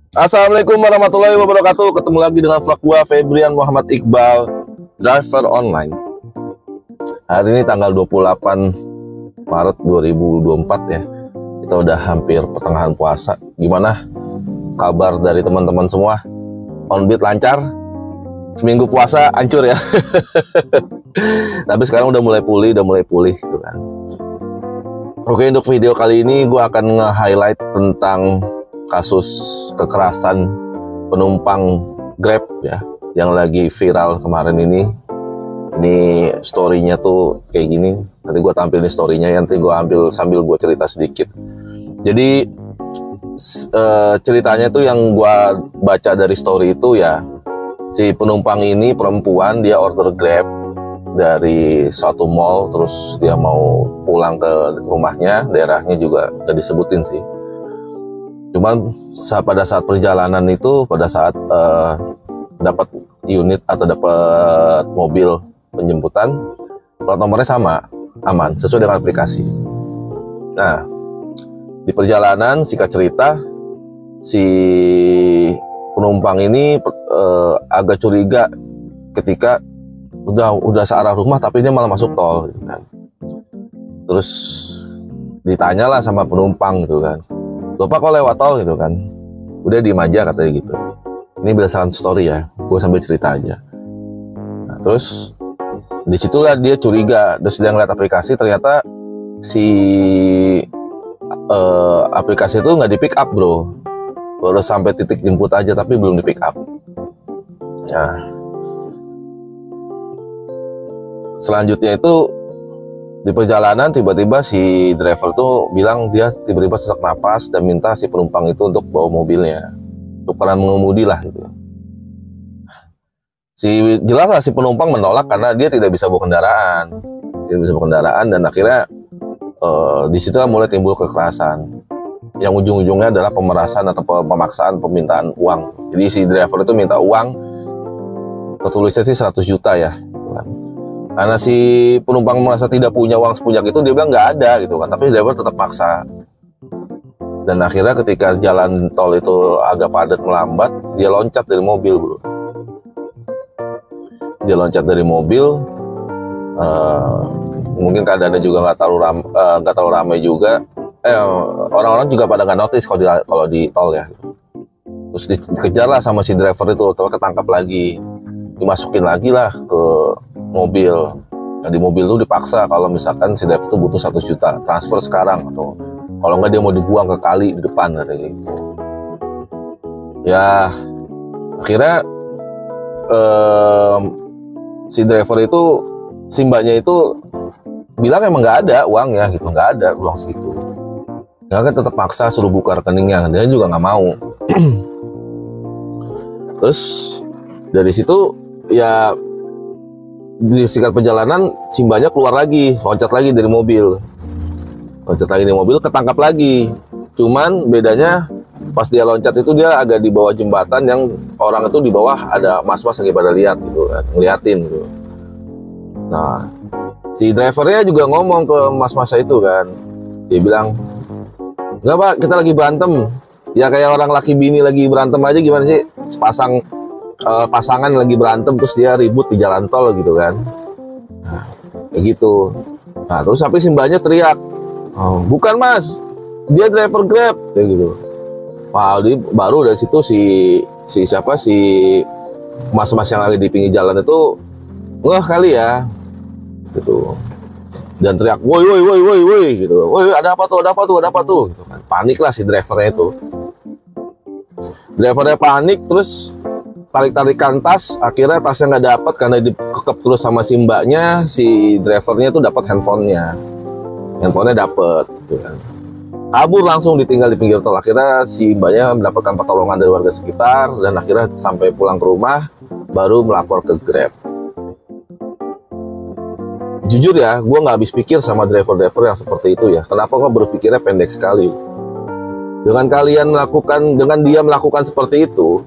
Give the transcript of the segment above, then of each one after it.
Assalamualaikum warahmatullahi wabarakatuh. Ketemu lagi dengan vlog gua Febrian Muhammad Iqbal, driver online. Hari ini tanggal 28 Maret 2024 ya. Kita udah hampir pertengahan puasa. Gimana kabar dari teman-teman semua? On beat lancar? Seminggu puasa hancur ya. Tapi sekarang udah mulai pulih gitu kan. Oke, untuk video kali ini gua akan nge-highlight tentang kasus kekerasan penumpang Grab ya, yang lagi viral kemarin ini. Ini story-nya tuh kayak gini. Nanti gue tampilin story-nya, nanti gue ambil sambil gue cerita sedikit. Jadi ceritanya tuh yang gue baca dari story itu ya, si penumpang ini perempuan, dia order Grab dari suatu mall, terus dia mau pulang ke rumahnya, daerahnya juga gak disebutin sih. Cuman pada saat perjalanan itu, pada saat dapat unit atau dapat mobil penjemputan, plat nomornya sama, aman, sesuai dengan aplikasi. Nah, di perjalanan singkat cerita, si penumpang ini agak curiga ketika udah searah rumah tapi dia malah masuk tol gitu kan. Terus ditanyalah sama penumpang gitu kan, "Lupa kok lewat tol," gitu kan. Udah diem aja katanya gitu. Ini berdasarkan story ya, gue sambil cerita aja. Nah, terus disitulah dia curiga. Terus dia ngeliat aplikasi, ternyata si aplikasi itu nggak di pick up bro. Baru sampai titik jemput aja tapi belum di pick up. Nah, selanjutnya itu di perjalanan tiba-tiba si driver tuh bilang dia tiba-tiba sesak napas dan minta si penumpang itu untuk bawa mobilnya, untuk peran mengemudi lah gitu. Jelas lah si penumpang menolak karena dia tidak bisa bawa kendaraan, dan akhirnya disitulah mulai timbul kekerasan yang ujung-ujungnya adalah pemerasan atau pemaksaan permintaan uang. Jadi si driver itu minta uang, tertulisnya sih 100 juta ya gitu kan. Karena si penumpang merasa tidak punya uang sepunyak itu, dia bilang nggak ada gitu kan, tapi driver tetap paksa. Dan akhirnya ketika jalan tol itu agak padat melambat, dia loncat dari mobil bro. Dia loncat dari mobil, mungkin keadaannya juga nggak terlalu ramai juga. Orang-orang juga pada nggak notice kalau di tol ya. Terus dikejar lah sama si driver itu, terus ketangkap lagi, dimasukin lagi lah ke mobil. Nah, di mobil itu dipaksa kalau misalkan si driver itu butuh 100 juta, transfer sekarang, atau kalau nggak dia mau dibuang ke kali di depan katanya gitu. Ya akhirnya si driver itu, si mbaknya itu bilang emang nggak ada uangnya gitu, nggak ada uang segitu. Ya kan tetap paksa suruh buka rekeningnya, dia juga nggak mau. Terus dari situ ya, di singkat perjalanan si mbaknya keluar lagi, loncat lagi dari mobil, ketangkap lagi. Cuman bedanya pas dia loncat itu dia agak di bawah jembatan, yang orang itu di bawah ada mas-mas lagi pada lihat gitu kan, ngeliatin gitu. Nah, si drivernya juga ngomong ke mas-mas itu kan, dia bilang, "Enggak pak, kita lagi berantem." Ya kayak orang laki bini lagi berantem aja, gimana sih, pasangan lagi berantem terus dia ribut di jalan tol gitu kan. Nah, kayak gitu. Nah, terus sampai si mbaknya teriak, "Oh, bukan mas, dia driver Grab," kayak gitu. Wah, baru dari situ si mas-mas yang lagi di pinggir jalan itu ngeh kali ya gitu, dan teriak, "Woi woi woi woi woi," gitu. "Woi, ada apa tuh gitu kan. Panik lah si drivernya itu. Drivernya panik, terus tarik-tarikan tas, akhirnya tasnya nggak dapat karena dikekep terus sama si mbaknya. Si drivernya tuh dapat handphonenya dapat gitu kan. Kabur langsung, ditinggal di pinggir tol. Akhirnya si mbaknya mendapatkan pertolongan dari warga sekitar, dan akhirnya sampai pulang ke rumah baru melapor ke Grab. Jujur ya, gue nggak habis pikir sama driver-driver yang seperti itu ya. Kenapa kok berpikirnya pendek sekali? Dengan dia melakukan seperti itu,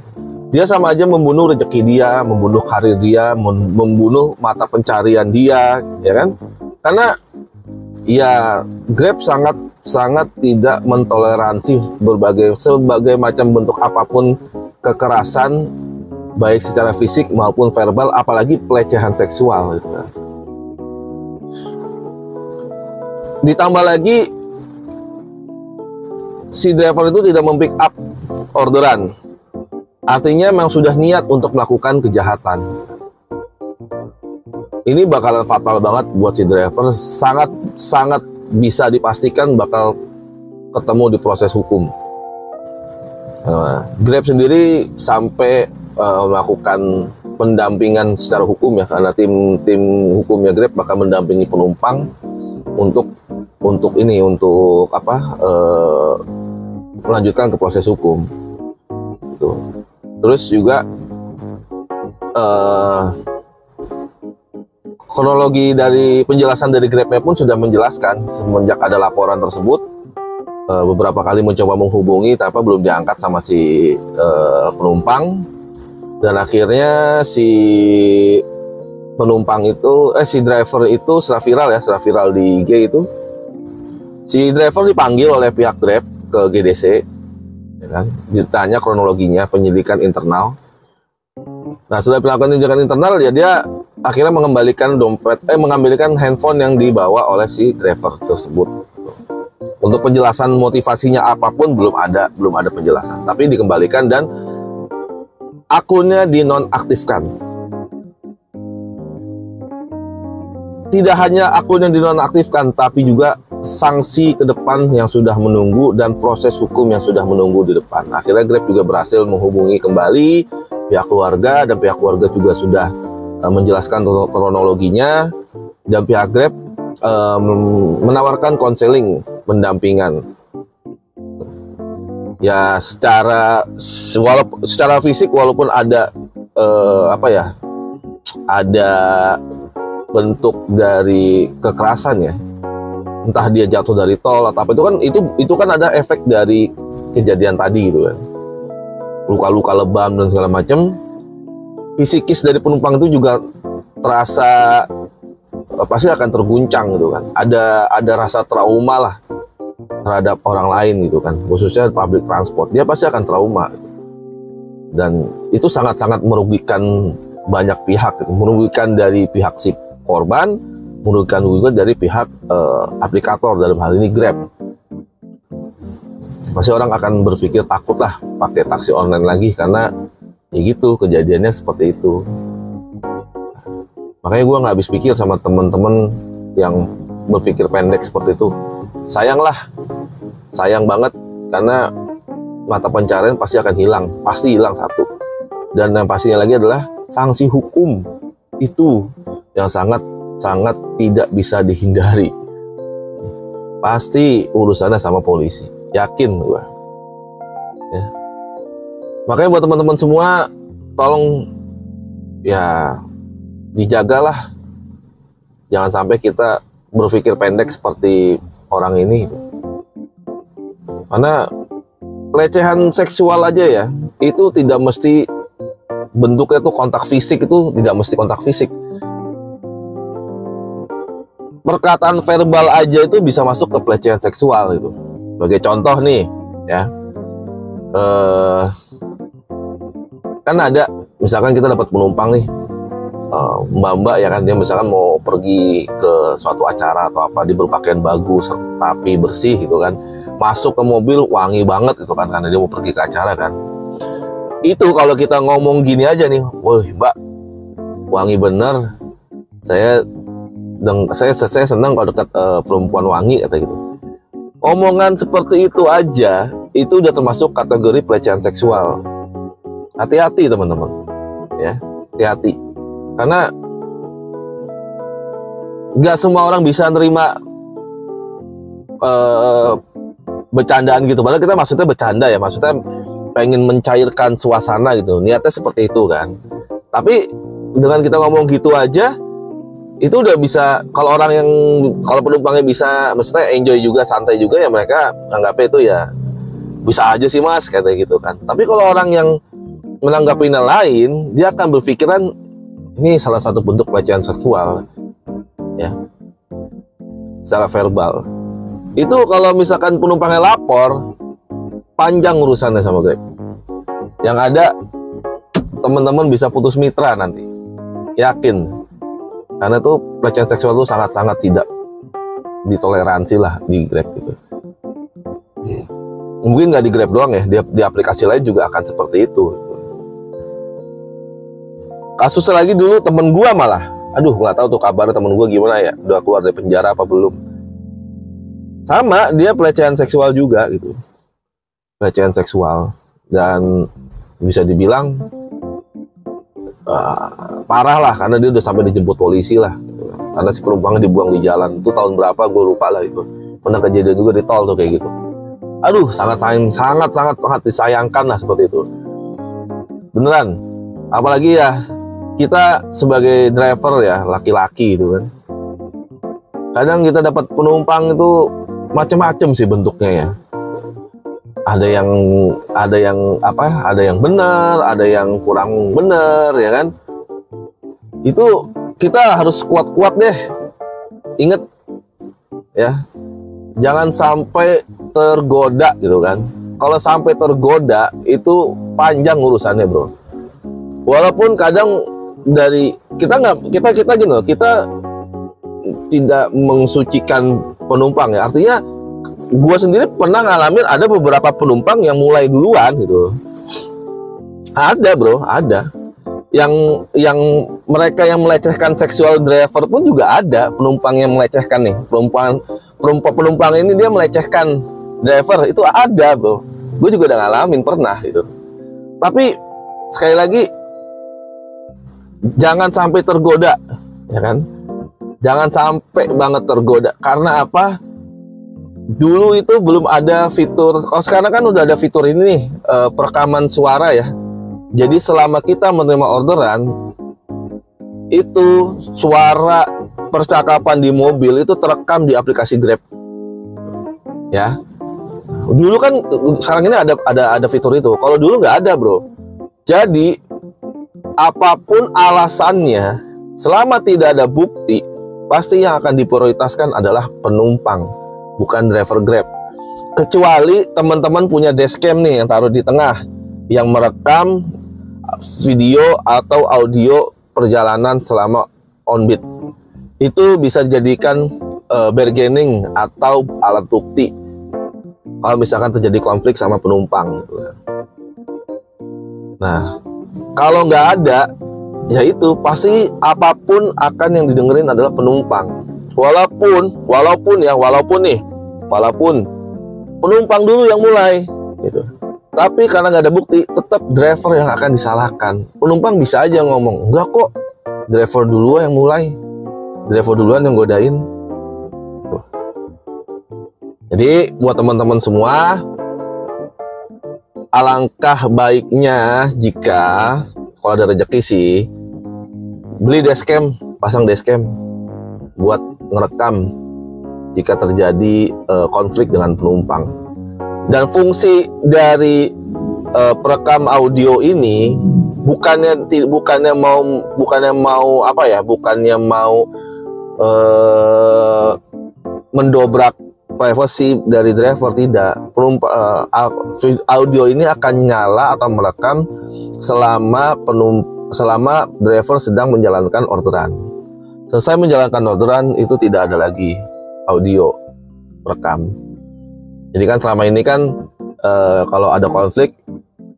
dia sama aja membunuh rezeki dia, membunuh karir dia, membunuh mata pencarian dia, ya kan? Karena ya Grab sangat sangat tidak mentoleransi sebagai macam bentuk apapun kekerasan, baik secara fisik maupun verbal, apalagi pelecehan seksual gitu kan. Ditambah lagi si driver itu tidak mempick up orderan, artinya memang sudah niat untuk melakukan kejahatan. Ini bakalan fatal banget buat si driver, sangat bisa dipastikan bakal ketemu di proses hukum. Grab sendiri sampai melakukan pendampingan secara hukum ya, karena tim hukumnya Grab bakal mendampingi penumpang untuk melanjutkan ke proses hukum. Terus juga kronologi dari penjelasan dari Grab-nya pun sudah menjelaskan semenjak ada laporan tersebut, beberapa kali mencoba menghubungi tapi belum diangkat sama si penumpang, dan akhirnya si penumpang itu si driver itu setelah viral di IG itu, si driver dipanggil oleh pihak Grab ke GDC, ya kan? Ditanya kronologinya penyelidikan internal. Nah, sudah melakukan tindakan internal ya, dia akhirnya mengambilkan handphone yang dibawa oleh si driver tersebut. Untuk penjelasan motivasinya apapun belum ada penjelasan, tapi dikembalikan dan akunnya dinonaktifkan. Tidak hanya akun yang dinonaktifkan, tapi juga sanksi ke depan yang sudah menunggu dan proses hukum yang sudah menunggu di depan. Akhirnya Grab juga berhasil menghubungi kembali pihak keluarga, dan pihak keluarga juga sudah menjelaskan kronologinya, dan pihak Grab menawarkan konseling, pendampingan. Ya secara fisik walaupun ada ada bentuk dari kekerasan ya, entah dia jatuh dari tol atau apa, itu kan ada efek dari kejadian tadi gitu kan, luka-luka lebam dan segala macam. Fisikis dari penumpang itu juga terasa pasti akan terguncang gitu kan, ada rasa trauma lah terhadap orang lain gitu kan, khususnya public transport, dia pasti akan trauma gitu. Dan itu sangat-sangat merugikan banyak pihak gitu. Merugikan dari pihak si korban, merugikan juga dari pihak aplikator, dalam hal ini Grab. Pasti orang akan berpikir takut lah pakai taksi online lagi, karena ya gitu, kejadiannya seperti itu. Makanya gue nggak habis pikir sama temen-temen yang berpikir pendek seperti itu. Sayang banget, karena mata pencarian pasti akan hilang satu. Dan yang pastinya lagi adalah sanksi hukum itu yang sangat tidak bisa dihindari. Pasti urusannya sama polisi, yakin gue. Ya. Makanya buat teman-teman semua, tolong ya dijagalah, jangan sampai kita berpikir pendek seperti orang ini. Karena pelecehan seksual aja ya, itu tidak mesti bentuknya tuh kontak fisik, itu tidak mesti kontak fisik. Perkataan verbal aja itu bisa masuk ke pelecehan seksual itu. Sebagai contoh nih, ya, kan ada, misalkan kita dapat penumpang nih, mbak-mbak ya kan, dia misalkan mau pergi ke suatu acara atau apa, dia berpakaian bagus, rapi, bersih gitu kan, masuk ke mobil wangi banget gitu kan, karena dia mau pergi ke acara kan. Itu kalau kita ngomong gini aja nih, woi mbak, wangi bener, saya senang kalau dekat perempuan wangi, kata gitu. Omongan seperti itu aja itu udah termasuk kategori pelecehan seksual. Hati-hati teman-teman, ya, hati-hati. Karena nggak semua orang bisa nerima bercandaan gitu. Padahal kita maksudnya bercanda ya, maksudnya pengen mencairkan suasana gitu. Niatnya seperti itu kan. Tapi dengan kita ngomong gitu aja, itu udah bisa, kalau penumpangnya bisa, maksudnya enjoy juga, santai juga, ya mereka anggapnya itu ya bisa aja sih mas, kayak gitu kan. Tapi kalau orang yang menanggapinya lain, dia akan berpikiran ini salah satu bentuk pelecehan seksual, ya, secara verbal. itu kalau misalkan penumpangnya lapor, panjang urusannya sama Grab. Yang ada teman-teman bisa putus mitra nanti, yakin. Karena tuh pelecehan seksual itu sangat-sangat tidak ditoleransi lah di Grab gitu. Mungkin nggak di Grab doang ya, di aplikasi lain juga akan seperti itu. Kasusnya lagi dulu temen gua malah, aduh nggak tahu tuh kabar temen gua gimana ya, udah keluar dari penjara apa belum. Sama, dia pelecehan seksual juga gitu. Pelecehan seksual. Dan bisa dibilang parah lah, karena dia udah sampai dijemput polisi lah gitu. Karena si penumpangnya dibuang di jalan. Itu tahun berapa gue lupa lah itu. Pernah kejadian juga di tol tuh kayak gitu. Aduh, sangat disayangkan lah seperti itu. Beneran. Apalagi ya, kita sebagai driver ya, laki-laki gitu kan. Kadang kita dapat penumpang itu macam-macam sih bentuknya ya. Ada yang benar, ada yang kurang benar ya kan. Itu kita harus kuat-kuat deh. Ingat ya, jangan sampai tergoda gitu kan. Kalau sampai tergoda itu panjang urusannya, bro. Walaupun kadang dari kita gini loh, kita tidak mensucikan penumpang ya. Artinya gue sendiri pernah ngalamin ada beberapa penumpang yang mulai duluan gitu. Ada bro, ada. Yang mereka yang melecehkan seksual driver pun juga ada. Penumpang yang melecehkan nih, penumpang ini dia melecehkan driver, itu ada bro. Gue juga udah ngalamin, pernah gitu. Tapi sekali lagi, jangan sampai tergoda, ya kan? Jangan sampai banget tergoda. Karena apa? Dulu itu belum ada fitur. Kalau sekarang kan udah ada fitur ini nih, perekaman suara ya. Jadi selama kita menerima orderan, itu suara percakapan di mobil itu terekam di aplikasi Grab. Ya. Dulu kan, sekarang ini ada fitur itu. Kalau dulu nggak ada, bro. Jadi apapun alasannya, selama tidak ada bukti, pasti yang akan diprioritaskan adalah penumpang, bukan driver Grab. Kecuali teman-teman punya dashcam nih yang taruh di tengah, yang merekam video atau audio perjalanan selama on beat. Itu bisa dijadikan bargaining atau alat bukti kalau misalkan terjadi konflik sama penumpang gitu. Nah, kalau nggak ada, ya itu pasti apapun akan yang didengerin adalah penumpang. Walaupun penumpang dulu yang mulai gitu. Tapi karena nggak ada bukti, tetap driver yang akan disalahkan. Penumpang bisa aja ngomong, enggak kok, driver duluan yang mulai, driver duluan yang godain. Tuh. Jadi buat teman-teman semua, alangkah baiknya jika kalau ada rezeki sih, beli dashcam, pasang dashcam buat ngerekam jika terjadi konflik dengan penumpang. Dan fungsi dari perekam audio ini bukannya mau mendobrak privasi dari driver, tidak. Audio ini akan nyala atau merekam selama driver sedang menjalankan orderan. Selesai menjalankan orderan, itu tidak ada lagi audio rekam. Jadi kan selama ini kan kalau ada konflik,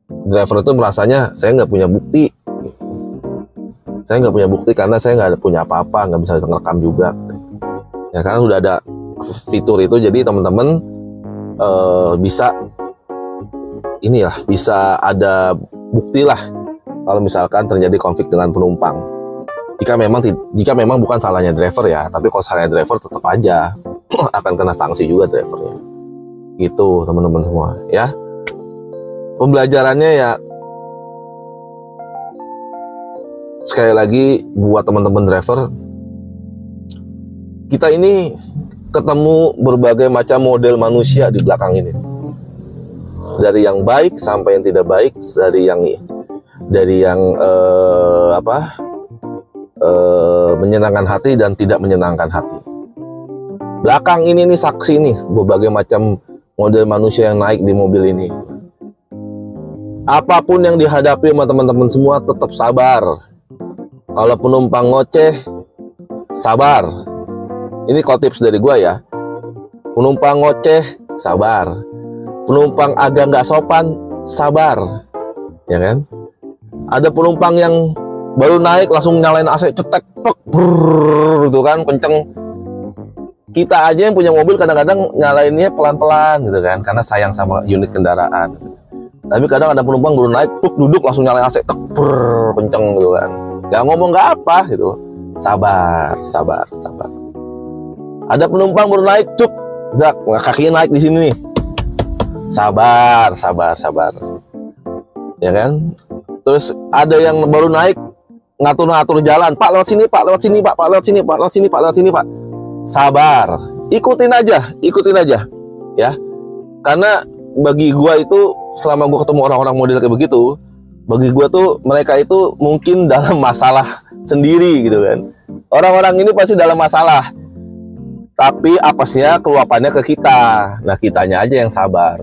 driver itu merasanya saya nggak punya bukti. Saya nggak punya bukti karena saya nggak punya apa-apa, nggak bisa ngerekam juga. Ya karena sudah ada fitur itu, jadi teman-teman bisa ada bukti lah kalau misalkan terjadi konflik dengan penumpang. Jika memang bukan salahnya driver ya, tapi kalau salahnya driver tetap aja akan kena sanksi juga drivernya. Gitu teman-teman semua ya. Pembelajarannya ya, sekali lagi buat teman-teman driver, kita ini ketemu berbagai macam model manusia di belakang ini, dari yang baik sampai yang tidak baik, dari yang menyenangkan hati dan tidak menyenangkan hati. Belakang ini nih saksi nih, berbagai macam model manusia yang naik di mobil ini. Apapun yang dihadapi sama teman-teman semua, tetap sabar. Kalau penumpang ngoceh, sabar. Ini tips dari gua ya. Penumpang ngoceh, sabar. Penumpang agak nggak sopan, sabar. Ya kan? Ada penumpang yang baru naik langsung nyalain AC cetek, gitu kan, kenceng. Kita aja yang punya mobil kadang-kadang nyalainnya pelan-pelan gitu kan, karena sayang sama unit kendaraan. Tapi kadang ada penumpang baru naik, duduk langsung nyalain AC, kenceng gitu kan. Gak ngomong gak apa gitu. Sabar. Ada penumpang baru naik, kakinya naik di sini nih. Sabar. Ya kan? Terus ada yang baru naik ngatur-ngatur jalan, Pak lewat sini, Pak lewat sini, Pak lewat sini, Pak lewat sini, Pak lewat sini, Pak. Sabar. Ikutin aja ya. Karena bagi gua itu, selama gua ketemu orang-orang model kayak begitu, bagi gua tuh mereka itu mungkin dalam masalah sendiri gitu kan. Orang-orang ini pasti dalam masalah, tapi apesnya keluapannya ke kita. Nah, kitanya aja yang sabar.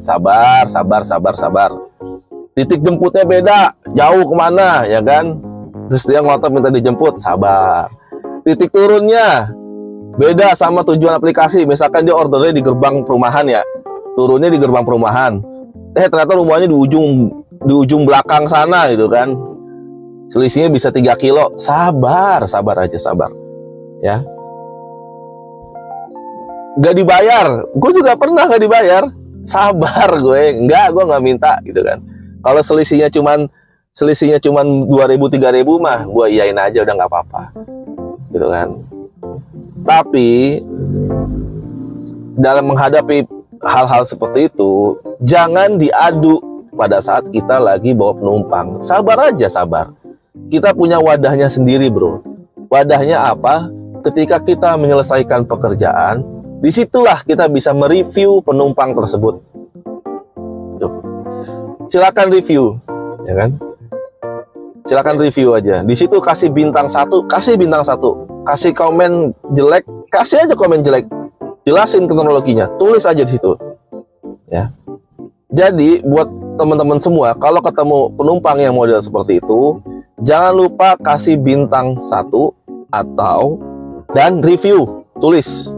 Titik jemputnya beda, jauh kemana ya kan. Terus dia ngotot minta dijemput, sabar. Titik turunnya beda sama tujuan aplikasi. Misalkan dia ordernya di gerbang perumahan ya, turunnya di gerbang perumahan. Ternyata rumahnya di ujung belakang sana gitu kan. Selisihnya bisa 3 kilo. Sabar aja. Ya. Gak dibayar. Gue juga pernah gak dibayar. Sabar gue nggak minta gitu kan. Kalau selisihnya cuman 2.000 3.000 mah gue iyain aja, udah nggak apa-apa gitu kan. Tapi dalam menghadapi hal-hal seperti itu, jangan diadu pada saat kita lagi bawa penumpang. Sabar. Kita punya wadahnya sendiri, bro. Wadahnya apa? Ketika kita menyelesaikan pekerjaan, disitulah kita bisa mereview penumpang tersebut. Tuh. Silakan review, ya kan? Silakan review aja. Di situ kasih bintang 1, kasih bintang 1. Kasih komen jelek, kasih aja komen jelek. Jelasin kronologinya, tulis aja di situ. Ya. Jadi buat teman-teman semua, kalau ketemu penumpang yang model seperti itu, jangan lupa kasih bintang 1 dan review, tulis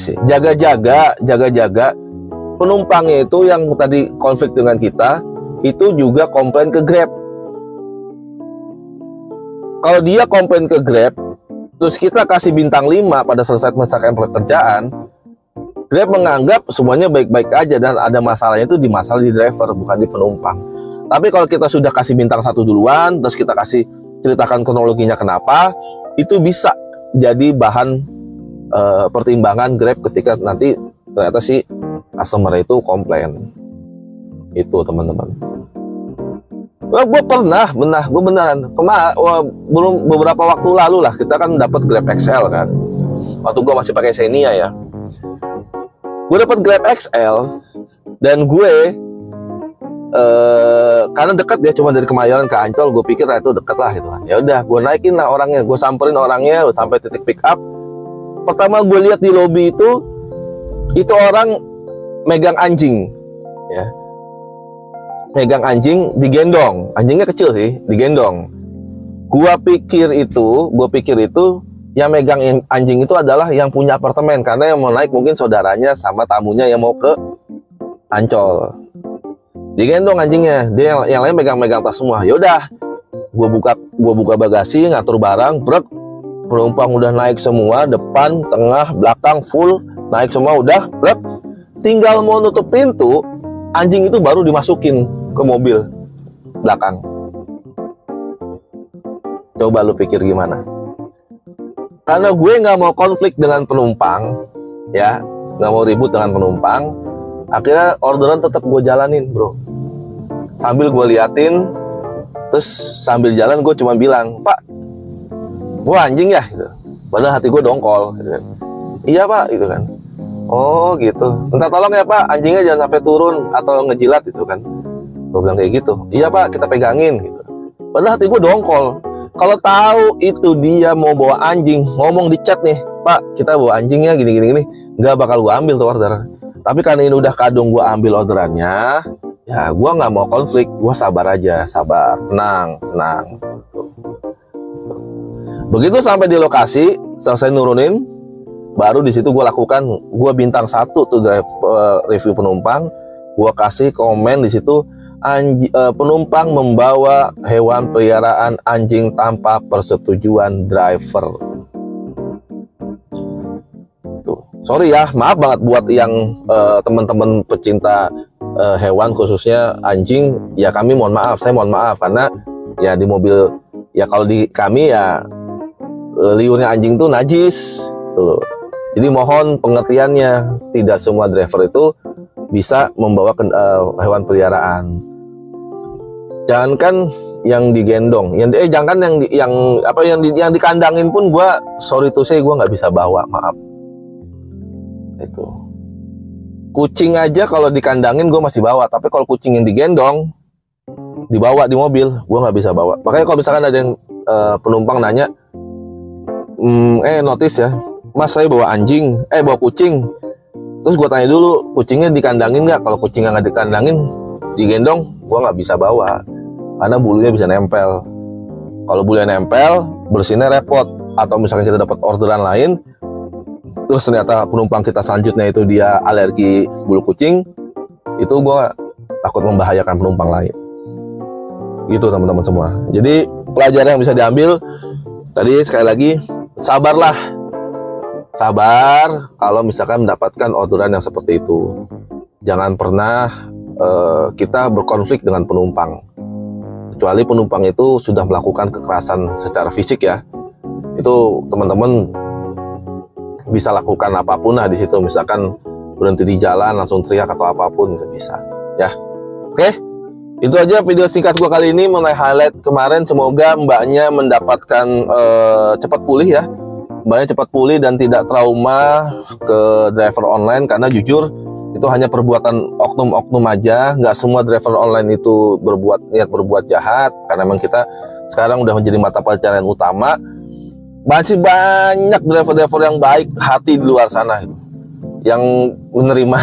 ya. Jaga penumpangnya itu yang tadi konflik dengan kita, itu juga komplain ke Grab. Kalau dia komplain ke Grab, terus kita kasih bintang 5 pada selesai menyelesaikan pekerjaan, Grab menganggap semuanya baik-baik aja dan ada masalahnya itu di masalah di driver, bukan di penumpang. Tapi kalau kita sudah kasih bintang 1 duluan, terus kita kasih ceritakan kronologinya kenapa, itu bisa jadi bahan pertimbangan Grab ketika nanti ternyata si customer itu komplain. Itu teman-teman. Gue beneran belum beberapa waktu lalu lah, kita kan dapat Grab XL kan. Waktu gue masih pakai Xenia ya. Gue dapat Grab XL dan gue karena dekat ya, cuma dari Kemayoran ke Ancol, gue pikir itu dekat lah gitu kan. Ya udah, gue naikin lah orangnya, gue samperin orangnya sampai titik pick up. Pertama gue lihat di lobi itu orang megang anjing, ya. Megang anjing, digendong. Anjingnya kecil sih, digendong. Gua pikir itu yang megang anjing itu adalah yang punya apartemen, karena yang mau naik mungkin saudaranya sama tamunya yang mau ke Ancol. Digendong anjingnya, dia yang lain megang tas semua. Yaudah, gua buka bagasi, ngatur barang, penumpang udah naik semua, depan, tengah, belakang full naik semua udah, tinggal mau nutup pintu, anjing itu baru dimasukin ke mobil belakang. Coba lu pikir gimana? Karena gue nggak mau konflik dengan penumpang, ya, nggak mau ribut dengan penumpang. Akhirnya orderan tetap gue jalanin, bro. Sambil gue liatin, terus sambil jalan gue cuma bilang, Pak, gue anjing ya, gitu. Padahal hati gue dongkol, gitu kan. Iya Pak, gitu kan. Oh gitu. Minta tolong ya Pak, anjingnya jangan sampai turun atau ngejilat, gitu kan. Gue bilang kayak gitu. Iya Pak, kita pegangin gitu. Padahal hati gue dongkol. Kalau tahu itu dia mau bawa anjing, ngomong di chat nih, Pak, kita bawa anjingnya gini, nggak bakal gue ambil tuh order. Tapi karena ini udah kadung gue ambil orderannya, ya gue nggak mau konflik, gue sabar aja, sabar, tenang. Begitu sampai di lokasi, selesai nurunin, baru di situ gue lakukan, gue bintang 1 tuh review penumpang, gue kasih komen di situ. Penumpang membawa hewan peliharaan anjing tanpa persetujuan driver. Tuh, sorry ya, maaf banget buat yang teman-teman pecinta hewan khususnya anjing. Ya kami mohon maaf, saya mohon maaf karena ya di mobil ya kalau di kami ya liurnya anjing tuh najis. Tuh. Jadi mohon pengertiannya, tidak semua driver itu bisa membawa hewan peliharaan. Jangankan yang digendong, jangankan yang dikandangin pun gua sorry to say gua nggak bisa bawa, maaf. Itu kucing aja kalau dikandangin gua masih bawa, tapi kalau kucing yang digendong dibawa di mobil gua nggak bisa bawa. Makanya kalau misalkan ada yang penumpang nanya, notice ya, Mas saya bawa anjing, bawa kucing, terus gua tanya dulu kucingnya dikandangin nggak? Kalau kucingnya nggak dikandangin, digendong, gua nggak bisa bawa karena bulunya bisa nempel. Kalau bulunya nempel, bersihnya repot. Atau misalkan kita dapat orderan lain, terus ternyata penumpang kita selanjutnya itu dia alergi bulu kucing, itu gua takut membahayakan penumpang lain. Gitu teman-teman semua. Jadi pelajaran yang bisa diambil tadi sekali lagi, sabarlah. Sabar kalau misalkan mendapatkan orderan yang seperti itu. Jangan pernah kita berkonflik dengan penumpang, kecuali penumpang itu sudah melakukan kekerasan secara fisik ya. Itu teman-teman bisa lakukan apapun lah di situ, misalkan berhenti di jalan langsung teriak atau apapun bisa ya. Oke, itu aja video singkat gua kali ini mengenai highlight kemarin. Semoga mbaknya mendapatkan cepat pulih ya, mbaknya cepat pulih dan tidak trauma ke driver online, karena jujur itu hanya perbuatan oknum-oknum aja. Nggak semua driver online itu niat berbuat jahat, karena memang kita sekarang udah menjadi mata pencarian utama. Masih banyak driver-driver yang baik hati di luar sana itu, yang menerima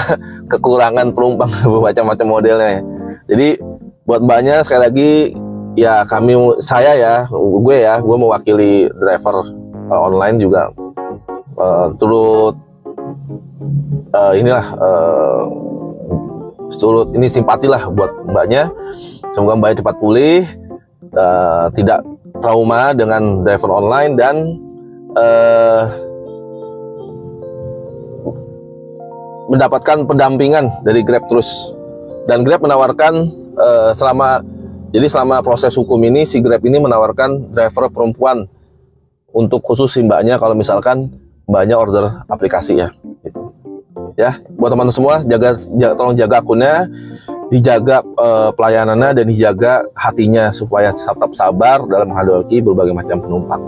kekurangan penumpang macam-macam modelnya. Jadi buat mbaknya sekali lagi ya, gue mewakili driver online juga turut ini simpatilah buat mbaknya. Semoga mbaknya cepat pulih, tidak trauma dengan driver online, dan mendapatkan pendampingan dari Grab terus. Dan Grab menawarkan selama proses hukum ini, si Grab ini menawarkan driver perempuan untuk khusus si mbaknya kalau misalkan mbaknya order aplikasi ya. Ya, buat teman-teman semua, tolong jaga akunnya, dijaga pelayanannya, dan dijaga hatinya supaya tetap sabar dalam menghadapi berbagai macam penumpang.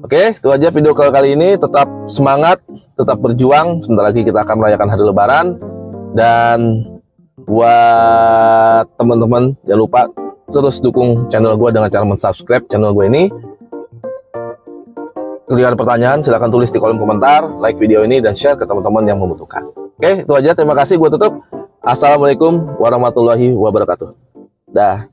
Oke, itu aja video kali ini. Tetap semangat, tetap berjuang. Sebentar lagi kita akan merayakan hari Lebaran. Dan buat teman-teman, jangan lupa terus dukung channel gue dengan cara mensubscribe channel gue ini. Ketika ada pertanyaan, silahkan tulis di kolom komentar, like video ini, dan share ke teman-teman yang membutuhkan. Oke, itu aja. Terima kasih. Gue tutup. Assalamualaikum warahmatullahi wabarakatuh. Dah.